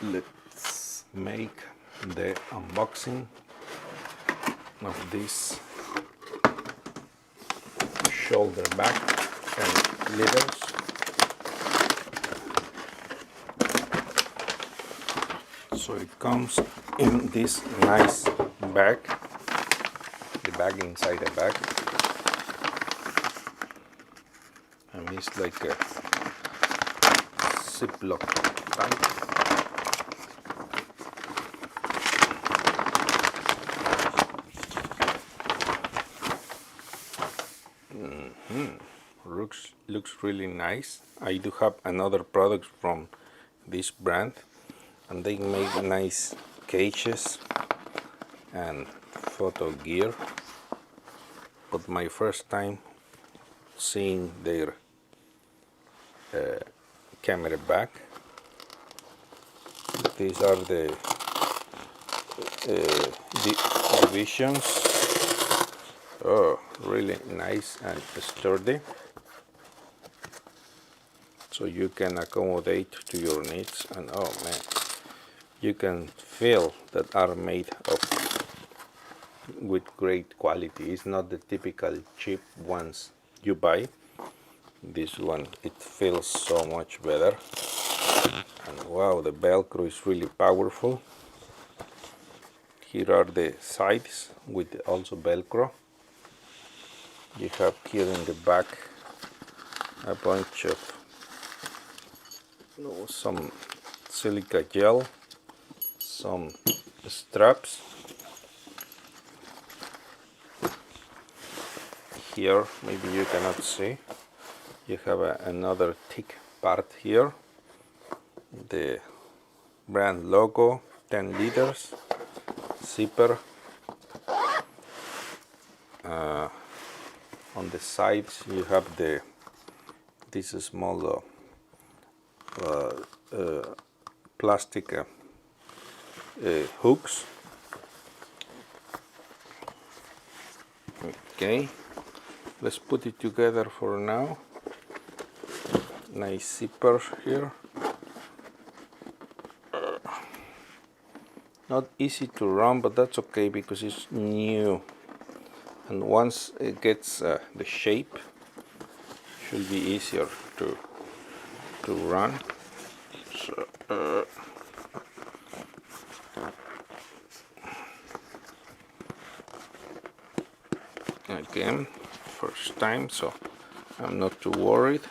let's make the unboxing of this shoulder bag and leaders. So it comes in this nice bag, the bag inside the bag, and it's like a Ziploc bag. Looks really nice. I do have another product from this brand, and they make nice cages and photo gear, but my first time seeing their camera bag. These are the divisions. Oh, really nice and sturdy, so you can accommodate to your needs. And oh man, you can feel that are made of with great quality. It's not the typical cheap ones you buy. This one, it feels so much better. And wow, the Velcro is really powerful. Here are the sides with also Velcro. You have here in the back a bunch of some silica gel, some straps. Here, maybe you cannot see, you have another thick part here, the brand logo, 10 liters, zipper. On the sides you have this small plastic hooks. Okay, let's put it together for now. Nice zipper here. Not easy to run, but that's okay because it's new, and once it gets the shape, it should be easier to run. So again, first time, so I'm not too worried.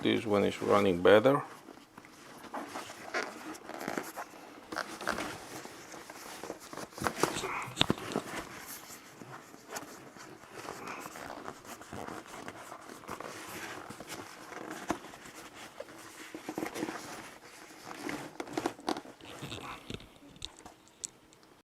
This one is running better.